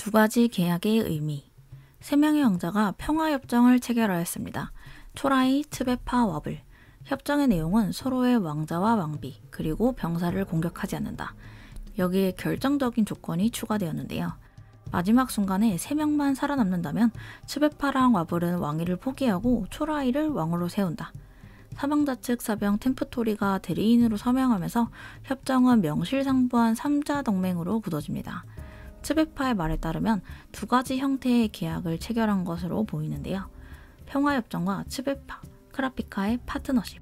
두 가지 계약의 의미. 세 명의 왕자가 평화협정을 체결하였습니다. 초라이, 츠베파, 와블. 협정의 내용은 서로의 왕자와 왕비, 그리고 병사를 공격하지 않는다. 여기에 결정적인 조건이 추가되었는데요. 마지막 순간에 3명만 살아남는다면 츠베파랑 와블은 왕위를 포기하고 초라이를 왕으로 세운다. 사망자 측 사병 템프토리가 대리인으로 서명하면서 협정은 명실상부한 3자 동맹으로 굳어집니다. 츠베파의 말에 따르면 두 가지 형태의 계약을 체결한 것으로 보이는데요. 평화협정과 츠베파, 크라피카의 파트너십.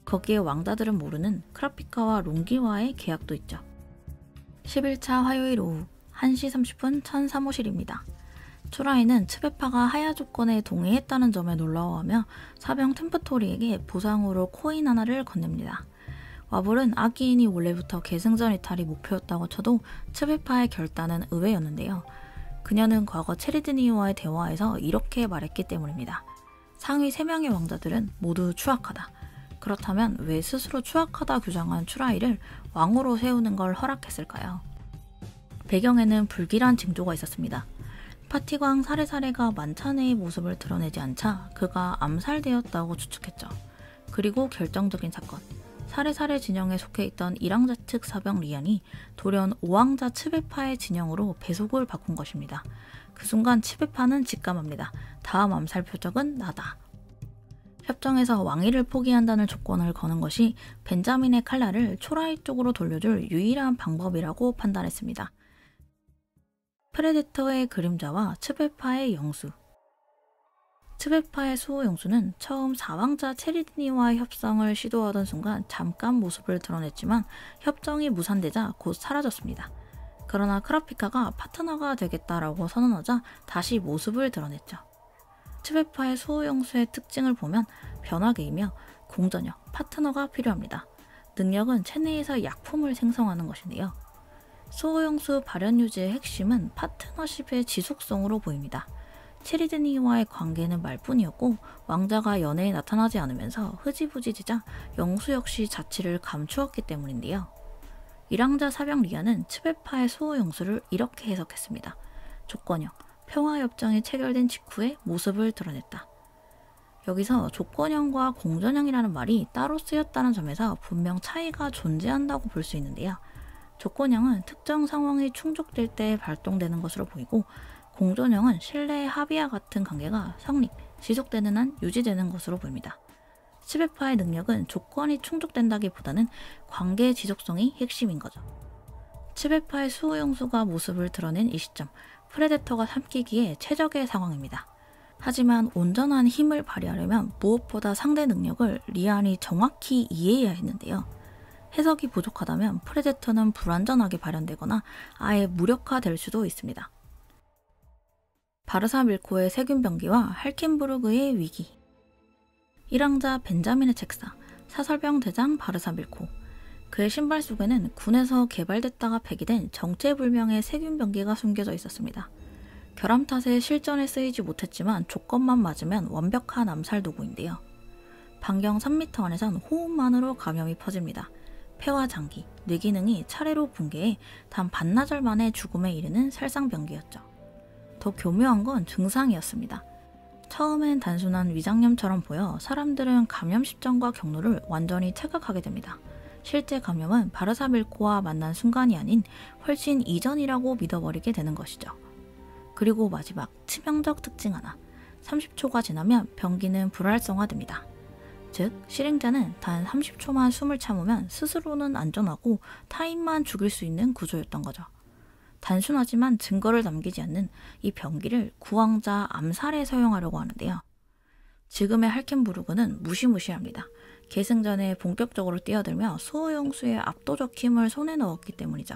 거기에 왕자들은 모르는 크라피카와 롱기와의 계약도 있죠. 11차 화요일 오후 1시 30분 천 사무실입니다. 초라이는 츠베파가 하야 조건에 동의했다는 점에 놀라워하며 사병 템프토리에게 보상으로 코인 하나를 건넵니다. 와블은 아기인이 원래부터 계승전 이탈이 목표였다고 쳐도 츠베파의 결단은 의외였는데요. 그녀는 과거 체리드니와의 대화에서 이렇게 말했기 때문입니다. 상위 3명의 왕자들은 모두 추악하다. 그렇다면 왜 스스로 추악하다 규정한 초라이를 왕으로 세우는 걸 허락했을까요? 배경에는 불길한 징조가 있었습니다. 파티광 사레사레가 만찬회의 모습을 드러내지 않자 그가 암살되었다고 추측했죠. 그리고 결정적인 사건. 사레사레 진영에 속해 있던 1왕자 측 사병 리안이 돌연 5왕자 츠베파의 진영으로 배속을 바꾼 것입니다. 그 순간 츠베파는 직감합니다. 다음 암살 표적은 나다. 협정에서 왕위를 포기한다는 조건을 거는 것이 벤자민의 칼날을 초라이 쪽으로 돌려줄 유일한 방법이라고 판단했습니다. 프레데터의 그림자와 츠베파의 영수. 츠베파의 수호 영수는 처음 4왕자 체리드니와의 협상을 시도하던 순간 잠깐 모습을 드러냈지만 협정이 무산되자 곧 사라졌습니다. 그러나 크라피카가 파트너가 되겠다라고 선언하자 다시 모습을 드러냈죠. 츠베파의 수호 영수의 특징을 보면 변화계이며 공전력, 파트너가 필요합니다. 능력은 체내에서 약품을 생성하는 것인데요. 수호 영수 발현 유지의 핵심은 파트너십의 지속성으로 보입니다. 체리드니와의 관계는 말뿐이었고 왕자가 연애에 나타나지 않으면서 흐지부지되자 영수 역시 자취를 감추었기 때문인데요. 1왕자 사병 리아는 츠베파의 수호 영수를 이렇게 해석했습니다. 조건형, 평화협정이 체결된 직후에 모습을 드러냈다. 여기서 조건형과 공전형이라는 말이 따로 쓰였다는 점에서 분명 차이가 존재한다고 볼 수 있는데요. 조건형은 특정 상황이 충족될 때 발동되는 것으로 보이고 공전형은 신뢰의 합의와 같은 관계가 성립, 지속되는 한 유지되는 것으로 보입니다. 츠베파의 능력은 조건이 충족된다기보다는 관계의 지속성이 핵심인 거죠. 츠베파의 수호 영수가 모습을 드러낸 이 시점, 프레데터가 삼키기에 최적의 상황입니다. 하지만 온전한 힘을 발휘하려면 무엇보다 상대 능력을 리안이 정확히 이해해야 했는데요. 해석이 부족하다면 프레데터는 불완전하게 발현되거나 아예 무력화될 수도 있습니다. 바르사 밀코의 세균병기와 할켄부르그의 위기. 1왕자 벤자민의 책사, 사설병 대장 바르사 밀코. 그의 신발 속에는 군에서 개발됐다가 폐기된 정체불명의 세균병기가 숨겨져 있었습니다. 결함 탓에 실전에 쓰이지 못했지만 조건만 맞으면 완벽한 암살 도구인데요. 반경 3m 안에선 호흡만으로 감염이 퍼집니다. 폐와 장기, 뇌 기능이 차례로 붕괴해 단 반나절 만에 죽음에 이르는 살상병기였죠. 더 교묘한 건 증상이었습니다. 처음엔 단순한 위장염처럼 보여 사람들은 감염 시점과 경로를 완전히 착각하게 됩니다. 실제 감염은 바르사 밀코와 만난 순간이 아닌 훨씬 이전이라고 믿어버리게 되는 것이죠. 그리고 마지막 치명적 특징 하나. 30초가 지나면 병기는 불활성화됩니다. 즉, 실행자는 단 30초만 숨을 참으면 스스로는 안전하고 타인만 죽일 수 있는 구조였던 거죠. 단순하지만 증거를 남기지 않는 이 병기를 구왕자 암살에 사용하려고 하는데요. 지금의 할켄부르그는 무시무시합니다. 계승전에 본격적으로 뛰어들며 수호 영수의 압도적 힘을 손에 넣었기 때문이죠.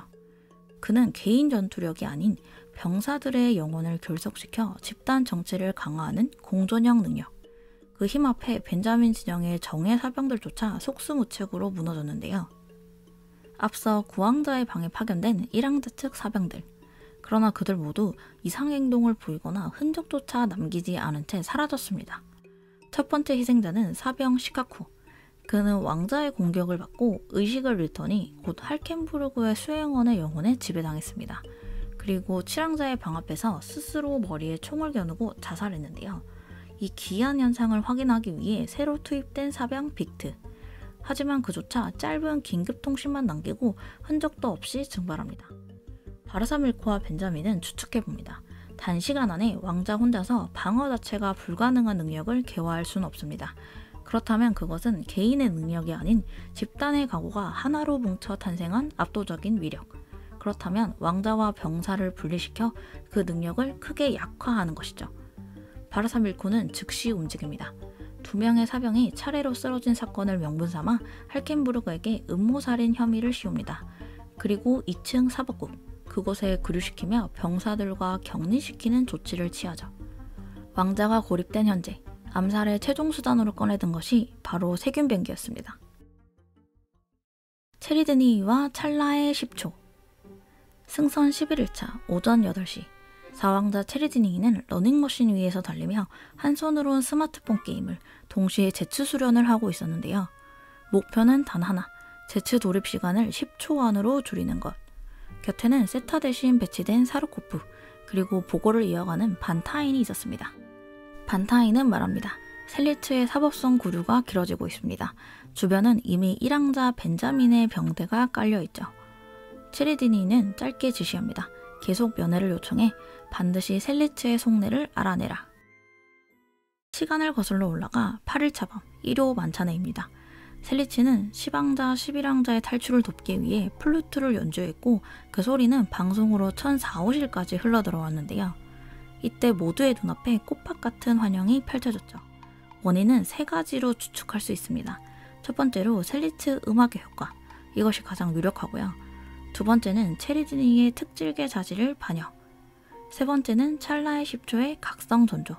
그는 개인 전투력이 아닌 병사들의 영혼을 결속시켜 집단 정치를 강화하는 공존형 능력. 그 힘 앞에 벤자민 진영의 정예 사병들조차 속수무책으로 무너졌는데요. 앞서 구왕자의 방에 파견된 1왕자 측 사병들. 그러나 그들 모두 이상행동을 보이거나 흔적조차 남기지 않은 채 사라졌습니다. 첫 번째 희생자는 사병 시카쿠. 그는 왕자의 공격을 받고 의식을 잃더니 곧 할켄부르크의 수행원의 영혼에 지배당했습니다. 그리고 칠왕자의 방 앞에서 스스로 머리에 총을 겨누고 자살했는데요. 이 기이한 현상을 확인하기 위해 새로 투입된 사병 빅트. 하지만 그조차 짧은 긴급통신만 남기고 흔적도 없이 증발합니다. 바르사밀코와 벤자민은 추측해봅니다. 단시간 안에 왕자 혼자서 방어 자체가 불가능한 능력을 개화할 수는 없습니다. 그렇다면 그것은 개인의 능력이 아닌 집단의 각오가 하나로 뭉쳐 탄생한 압도적인 위력. 그렇다면 왕자와 병사를 분리시켜 그 능력을 크게 약화하는 것이죠. 바르사밀코는 즉시 움직입니다. 2명의 사병이 차례로 쓰러진 사건을 명분삼아 할켄부르크에게 음모살인 혐의를 씌웁니다. 그리고 2층 사법국, 그곳에 급류시키며 병사들과 격리시키는 조치를 취하죠. 왕자가 고립된 현재, 암살의 최종 수단으로 꺼내든 것이 바로 세균병기였습니다. 체리드니와 찰나의 10초. 승선 11일차 오전 8시, 사왕자 체리드니는 러닝머신 위에서 달리며 한 손으로는 스마트폰 게임을 동시에 제츠 수련을 하고 있었는데요. 목표는 단 하나, 제츠 돌입 시간을 10초 안으로 줄이는 것. 곁에는 세타 대신 배치된 사르코프, 그리고 보고를 이어가는 반타인이 있었습니다. 반타인은 말합니다. 셀리츠의 사법성 구류가 길어지고 있습니다. 주변은 이미 1왕자 벤자민의 병대가 깔려있죠. 체리드니는 짧게 지시합니다. 계속 면회를 요청해 반드시 셀리츠의 속내를 알아내라. 시간을 거슬러 올라가 8일차 밤 1호 만찬회입니다. 셀리츠는 10왕자, 11왕자의 탈출을 돕기 위해 플루트를 연주했고 그 소리는 방송으로 1450일까지 흘러들어왔는데요. 이때 모두의 눈앞에 꽃밭 같은 환영이 펼쳐졌죠. 원인은 3가지로 추측할 수 있습니다. 첫 번째로 셀리츠 음악의 효과, 이것이 가장 유력하고요. 두 번째는 체리드니의 특질계 자질을 반영, 세 번째는 찰나의 10초의 각성 전조.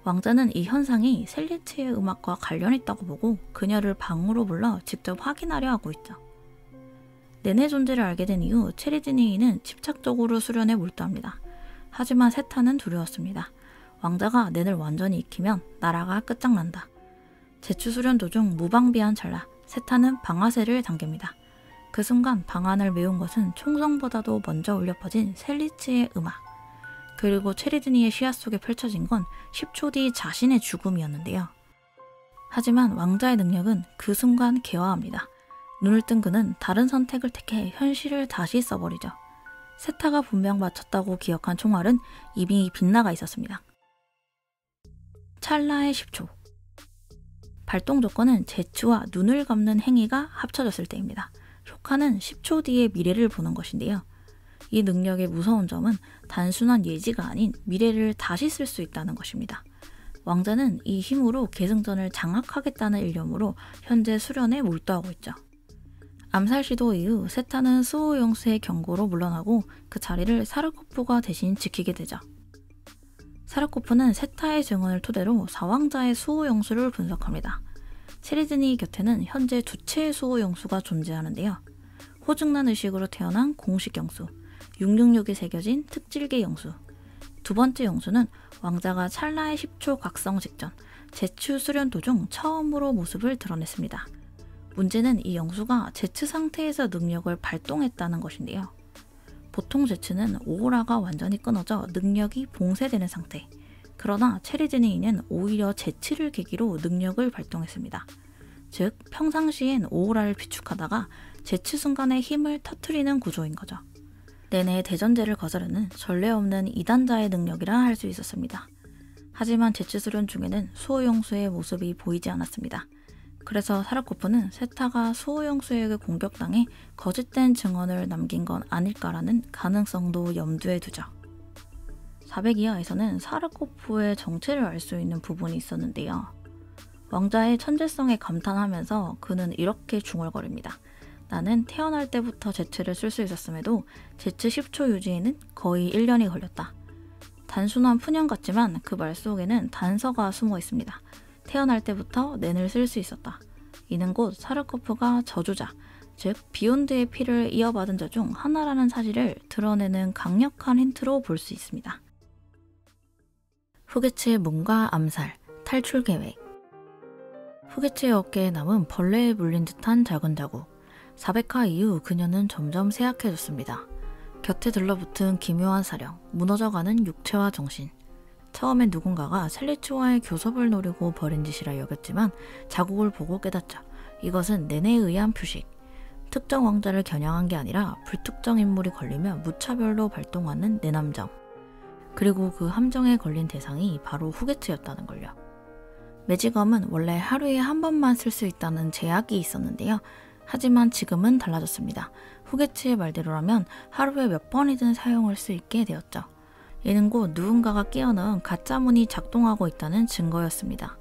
왕자는 이 현상이 셀리츠의 음악과 관련 있다고 보고 그녀를 방으로 불러 직접 확인하려 하고 있죠. 넨의 존재를 알게 된 이후 체리드니는 집착적으로 수련에 몰두합니다. 하지만 세타는 두려웠습니다. 왕자가 넨을 완전히 익히면 나라가 끝장난다. 제추 수련 도중 무방비한 찰나, 세타는 방아쇠를 당깁니다. 그 순간 방안을 메운 것은 총성보다도 먼저 울려 퍼진 셀리츠의 음악. 그리고 체리드니의 시야 속에 펼쳐진 건 10초 뒤 자신의 죽음이었는데요. 하지만 왕자의 능력은 그 순간 개화합니다. 눈을 뜬 그는 다른 선택을 택해 현실을 다시 써버리죠. 세타가 분명 맞췄다고 기억한 총알은 이미 빗나가 있었습니다. 찰나의 10초. 발동 조건은 제추와 눈을 감는 행위가 합쳐졌을 때입니다. 효과는 10초 뒤의 미래를 보는 것인데요. 이 능력의 무서운 점은 단순한 예지가 아닌 미래를 다시 쓸 수 있다는 것입니다. 왕자는 이 힘으로 계승전을 장악하겠다는 일념으로 현재 수련에 몰두하고 있죠. 암살 시도 이후 세타는 수호 용수의 경고로 물러나고 그 자리를 사르코프가 대신 지키게 되죠. 사르코프는 세타의 증언을 토대로 사왕자의 수호 용수를 분석합니다. 체리드니 곁에는 현재 2채의 수호 용수가 존재하는데요. 호중난 의식으로 태어난 공식 영수, 666이 새겨진 특질계 영수. 두 번째 영수는 왕자가 찰나의 10초 각성 직전, 제추 수련 도중 처음으로 모습을 드러냈습니다. 문제는 이 영수가 제추 상태에서 능력을 발동했다는 것인데요. 보통 제추는 오호라가 완전히 끊어져 능력이 봉쇄되는 상태. 그러나 체리드니는 오히려 제추를 계기로 능력을 발동했습니다. 즉, 평상시엔 오호라를 비축하다가 제추 순간에 힘을 터트리는 구조인 거죠. 내내 대전제를 거스르는 전례 없는 이단자의 능력이라 할 수 있었습니다. 하지만 제추 수련 중에는 수호용수의 모습이 보이지 않았습니다. 그래서 사르코프는 세타가 수호용수에게 공격당해 거짓된 증언을 남긴 건 아닐까라는 가능성도 염두에 두죠. 400이하에서는 사르코프의 정체를 알 수 있는 부분이 있었는데요. 왕자의 천재성에 감탄하면서 그는 이렇게 중얼거립니다. 나는 태어날 때부터 제츠를 쓸 수 있었음에도 제츠 10초 유지에는 거의 1년이 걸렸다. 단순한 푸념 같지만 그 말 속에는 단서가 숨어 있습니다. 태어날 때부터 넨을 쓸 수 있었다. 이는 곧 사르코프가 저주자, 즉 비욘드의 피를 이어받은 자 중 하나라는 사실을 드러내는 강력한 힌트로 볼 수 있습니다. 후게츠의 몸과 암살, 탈출 계획. 후게츠의 어깨에 남은 벌레에 물린 듯한 작은 자국. 400화 이후 그녀는 점점 쇠약해졌습니다. 곁에 들러붙은 기묘한 사령, 무너져가는 육체와 정신. 처음엔 누군가가 셀리츠와의 교섭을 노리고 벌인 짓이라 여겼지만 자국을 보고 깨닫죠. 이것은 내내에 의한 표식. 특정 왕자를 겨냥한 게 아니라 불특정 인물이 걸리면 무차별로 발동하는 내남정. 그리고 그 함정에 걸린 대상이 바로 후게츠였다는 걸요. 매직검은 원래 하루에 한 번만 쓸 수 있다는 제약이 있었는데요. 하지만 지금은 달라졌습니다. 후게츠의 말대로라면 하루에 몇 번이든 사용할 수 있게 되었죠. 이는 곧 누군가가 끼워넣은 가짜문이 작동하고 있다는 증거였습니다.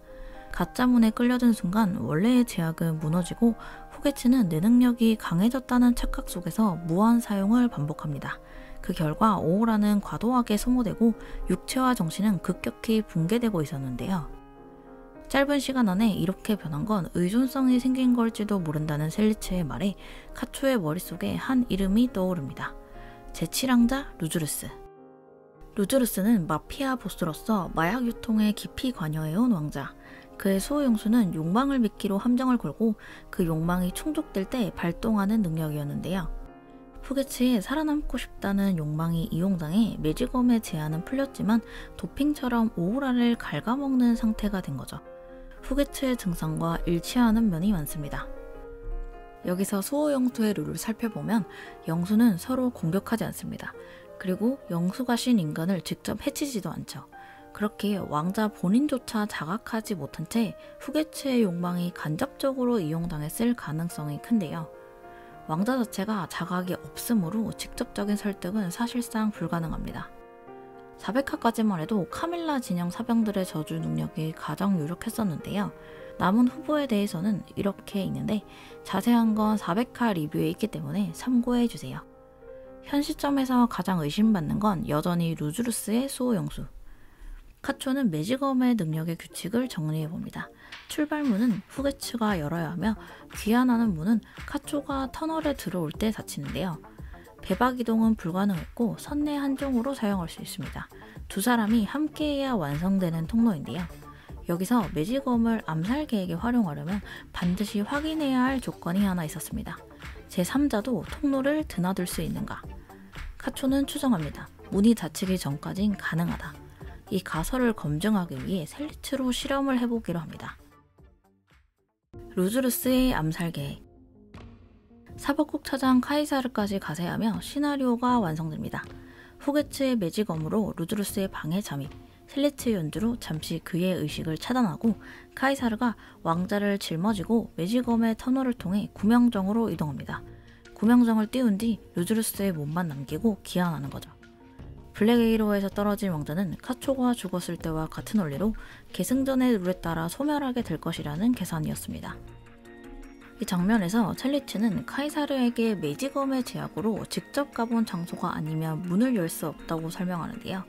가짜문에 끌려든 순간 원래의 제약은 무너지고 후게츠는 내 능력이 강해졌다는 착각 속에서 무한 사용을 반복합니다. 그 결과 오호라는 과도하게 소모되고 육체와 정신은 급격히 붕괴되고 있었는데요. 짧은 시간 안에 이렇게 변한 건 의존성이 생긴 걸지도 모른다는 셀리츠의 말에 카초의 머릿속에 한 이름이 떠오릅니다. 제7왕자 루즈루스. 루즈루스는 마피아 보스로서 마약 유통에 깊이 관여해온 왕자. 그의 수호 용수는 욕망을 미끼로 함정을 걸고 그 욕망이 충족될 때 발동하는 능력이었는데요. 후게츠의 살아남고 싶다는 욕망이 이용당해 매직검의 제한은 풀렸지만 도핑처럼 오호라를 갉아먹는 상태가 된 거죠. 후게츠의 증상과 일치하는 면이 많습니다. 여기서 수호 영수의 룰을 살펴보면 영수는 서로 공격하지 않습니다. 그리고 영수가 신 인간을 직접 해치지도 않죠. 그렇게 왕자 본인조차 자각하지 못한 채 후게츠의 욕망이 간접적으로 이용당했을 가능성이 큰데요. 왕자 자체가 자각이 없으므로 직접적인 설득은 사실상 불가능합니다. 400화까지만 해도 카밀라 진영 사병들의 저주 능력이 가장 유력했었는데요. 남은 후보에 대해서는 이렇게 있는데 자세한 건 400화 리뷰에 있기 때문에 참고해주세요. 현 시점에서 가장 의심받는 건 여전히 루즈루스의 수호 영수. 카초는 매직검의 능력의 규칙을 정리해봅니다. 출발문은 후게츠가 열어야 하며 귀환하는 문은 카초가 터널에 들어올 때 닫히는데요. 배박 이동은 불가능했고 선내 한정으로 사용할 수 있습니다. 두 사람이 함께해야 완성되는 통로인데요. 여기서 매직검을 암살 계획에 활용하려면 반드시 확인해야 할 조건이 하나 있었습니다. 제3자도 통로를 드나들 수 있는가? 카초는 추정합니다. 문이 닫히기 전까진 가능하다. 이 가설을 검증하기 위해 셀리츠로 실험을 해보기로 합니다. 루즈루스의 암살 계획. 사법국 차장 카이사르까지 가세하며 시나리오가 완성됩니다. 후게츠의 매직검으로 루즈루스의 방에 잠입, 셀리츠의 연주로 잠시 그의 의식을 차단하고 카이사르가 왕자를 짊어지고 매직검의 터널을 통해 구명정으로 이동합니다. 구명정을 띄운 뒤 루즈루스의 몸만 남기고 기한하는 거죠. 블랙에이로에서 떨어진 왕자는 카초가 죽었을 때와 같은 원리로 계승전의 룰에 따라 소멸하게 될 것이라는 계산이었습니다. 이 장면에서 첼리츠는 카이사르에게 매직검의 제약으로 직접 가본 장소가 아니면 문을 열 수 없다고 설명하는데요.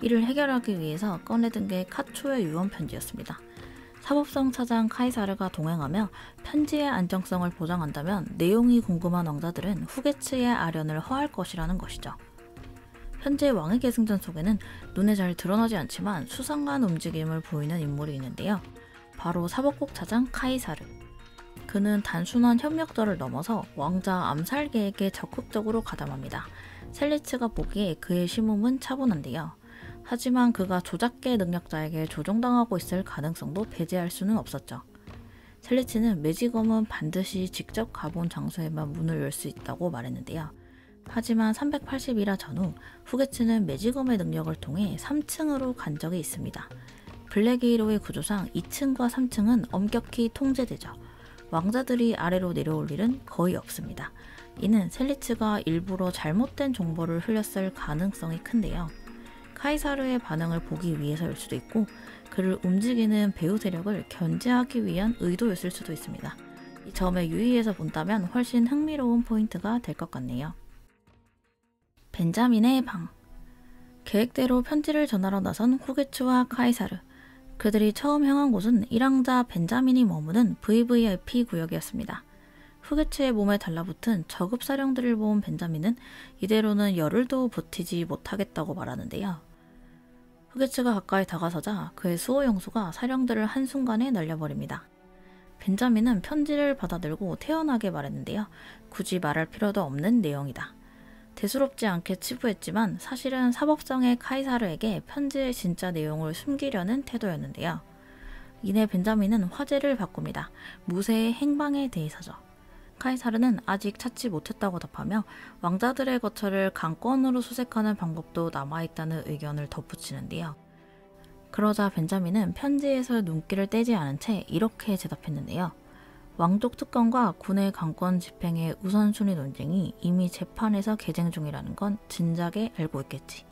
이를 해결하기 위해서 꺼내든 게 카초의 유언 편지였습니다. 사법성 차장 카이사르가 동행하며 편지의 안정성을 보장한다면 내용이 궁금한 왕자들은 후게츠의 아련을 허할 것이라는 것이죠. 현재 왕의 계승전 속에는 눈에 잘 드러나지 않지만 수상한 움직임을 보이는 인물이 있는데요. 바로 사법국 차장 카이사르. 그는 단순한 협력자를 넘어서 왕자 암살 계획에 적극적으로 가담합니다. 셀리츠가 보기에 그의 심음은 차분한데요. 하지만 그가 조작계 능력자에게 조종당하고 있을 가능성도 배제할 수는 없었죠. 셀리츠는 매직검은 반드시 직접 가본 장소에만 문을 열 수 있다고 말했는데요. 하지만 381화 전후 후게츠는 매직검의 능력을 통해 3층으로 간 적이 있습니다. 블랙에이로의 구조상 2층과 3층은 엄격히 통제되죠. 왕자들이 아래로 내려올 일은 거의 없습니다. 이는 셀리츠가 일부러 잘못된 정보를 흘렸을 가능성이 큰데요. 카이사르의 반응을 보기 위해서일 수도 있고 그를 움직이는 배후 세력을 견제하기 위한 의도였을 수도 있습니다. 이 점에 유의해서 본다면 훨씬 흥미로운 포인트가 될 것 같네요. 벤자민의 방. 계획대로 편지를 전하러 나선 후게츠와 카이사르. 그들이 처음 향한 곳은 1왕자 벤자민이 머무는 VVIP 구역이었습니다. 후게츠의 몸에 달라붙은 저급 사령들을 본 벤자민은 이대로는 열흘도 버티지 못하겠다고 말하는데요. 후게츠가 가까이 다가서자 그의 수호 영수가 사령들을 한순간에 날려버립니다. 벤자민은 편지를 받아들고 태연하게 말했는데요. 굳이 말할 필요도 없는 내용이다. 대수롭지 않게 치부했지만 사실은 사법성의 카이사르에게 편지의 진짜 내용을 숨기려는 태도였는데요. 이내 벤자민은 화제를 바꿉니다. 무쇠의 행방에 대해서죠. 카이사르는 아직 찾지 못했다고 답하며 왕자들의 거처를 강권으로 수색하는 방법도 남아있다는 의견을 덧붙이는데요. 그러자 벤자민은 편지에서 눈길을 떼지 않은 채 이렇게 대답했는데요. 왕족 특권과 군의 강권 집행의 우선순위 논쟁이 이미 재판에서 개쟁 중이라는 건 진작에 알고 있겠지.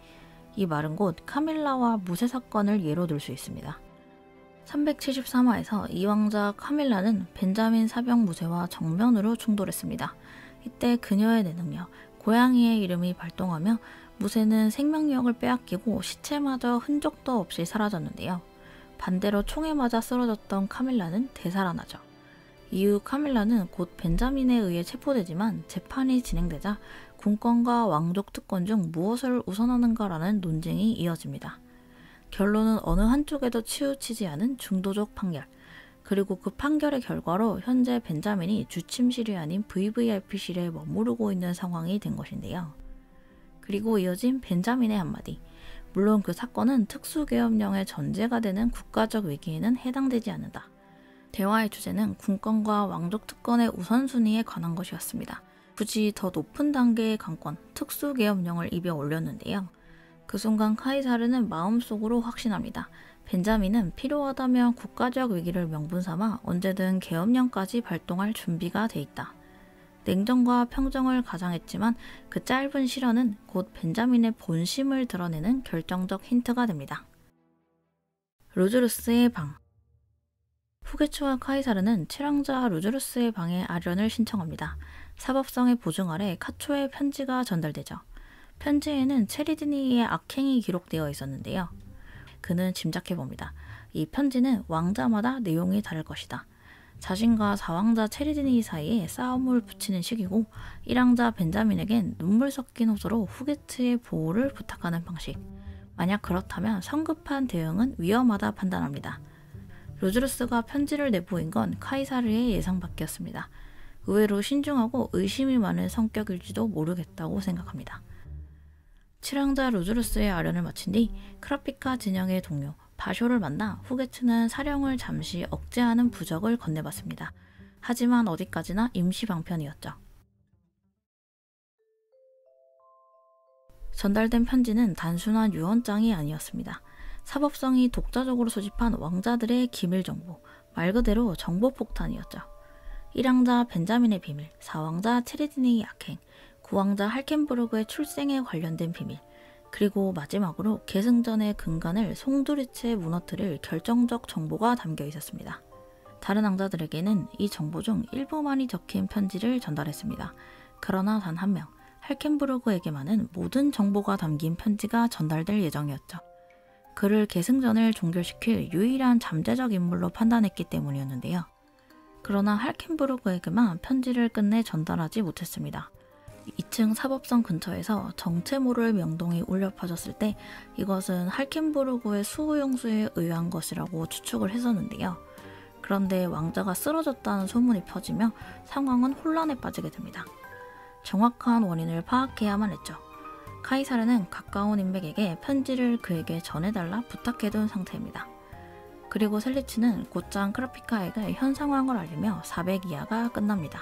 이 말은 곧 카밀라와 무쇠 사건을 예로 들 수 있습니다. 373화에서 이왕자 카밀라는 벤자민 사병 무쇠와 정면으로 충돌했습니다. 이때 그녀의 내능력, 고양이의 이름이 발동하며 무쇠는 생명력을 빼앗기고 시체마저 흔적도 없이 사라졌는데요. 반대로 총에 맞아 쓰러졌던 카밀라는 되살아나죠. 이후 카밀라는 곧 벤자민에 의해 체포되지만 재판이 진행되자 군권과 왕족 특권 중 무엇을 우선하는가라는 논쟁이 이어집니다. 결론은 어느 한쪽에도 치우치지 않은 중도적 판결, 그리고 그 판결의 결과로 현재 벤자민이 주침실이 아닌 VVIP실에 머무르고 있는 상황이 된 것인데요. 그리고 이어진 벤자민의 한마디, 물론 그 사건은 특수계엄령의 전제가 되는 국가적 위기에는 해당되지 않는다. 대화의 주제는 군권과 왕족 특권의 우선순위에 관한 것이었습니다. 굳이 더 높은 단계의 강권, 특수계엄령을 입에 올렸는데요. 그 순간 카이사르는 마음속으로 확신합니다. 벤자민은 필요하다면 국가적 위기를 명분삼아 언제든 계엄령까지 발동할 준비가 돼 있다. 냉정과 평정을 가장했지만 그 짧은 실언은 곧 벤자민의 본심을 드러내는 결정적 힌트가 됩니다. 루즈루스의 방. 후게츠와 카이사르는 칠왕자 루즈루스의 방에 아련을 신청합니다. 사법성의 보증 아래 카초의 편지가 전달되죠. 편지에는 체리드니의 악행이 기록되어 있었는데요. 그는 짐작해봅니다. 이 편지는 왕자마다 내용이 다를 것이다. 자신과 4왕자 체리드니 사이에 싸움을 붙이는 시기고 1왕자 벤자민에겐 눈물 섞인 호소로 후게츠의 보호를 부탁하는 방식. 만약 그렇다면 성급한 대응은 위험하다 판단합니다. 루즈루스가 편지를 내보인 건 카이사르의 예상 밖이었습니다. 의외로 신중하고 의심이 많은 성격일지도 모르겠다고 생각합니다. 7왕자 루즈루스의 아련을 마친 뒤 크라피카 진영의 동료 바쇼를 만나 후게츠는 사령을 잠시 억제하는 부적을 건네봤습니다. 하지만 어디까지나 임시 방편이었죠. 전달된 편지는 단순한 유언장이 아니었습니다. 사법성이 독자적으로 수집한 왕자들의 기밀 정보, 말 그대로 정보폭탄이었죠. 1왕자 벤자민의 비밀, 4왕자 체리드니의 악행, 9왕자 할켄부르크의 출생에 관련된 비밀, 그리고 마지막으로 계승전의 근간을 송두리째 무너뜨릴 결정적 정보가 담겨 있었습니다. 다른 왕자들에게는 이 정보 중 일부만이 적힌 편지를 전달했습니다. 그러나 단 한 명, 할켄부르크에게만은 모든 정보가 담긴 편지가 전달될 예정이었죠. 그를 계승전을 종결시킬 유일한 잠재적 인물로 판단했기 때문이었는데요. 그러나 할켄부르크에게만 편지를 끝내 전달하지 못했습니다. 2층 사법성 근처에서 정체 모를 명동이 울려 퍼졌을 때 이것은 할켄부르크의 수호용수에 의한 것이라고 추측을 했었는데요. 그런데 왕자가 쓰러졌다는 소문이 퍼지며 상황은 혼란에 빠지게 됩니다. 정확한 원인을 파악해야만 했죠. 카이사르는 가까운 인맥에게 편지를 그에게 전해달라 부탁해둔 상태입니다. 그리고 셀리츠는 곧장 크라피카에게 현 상황을 알리며 400 이하가 끝납니다.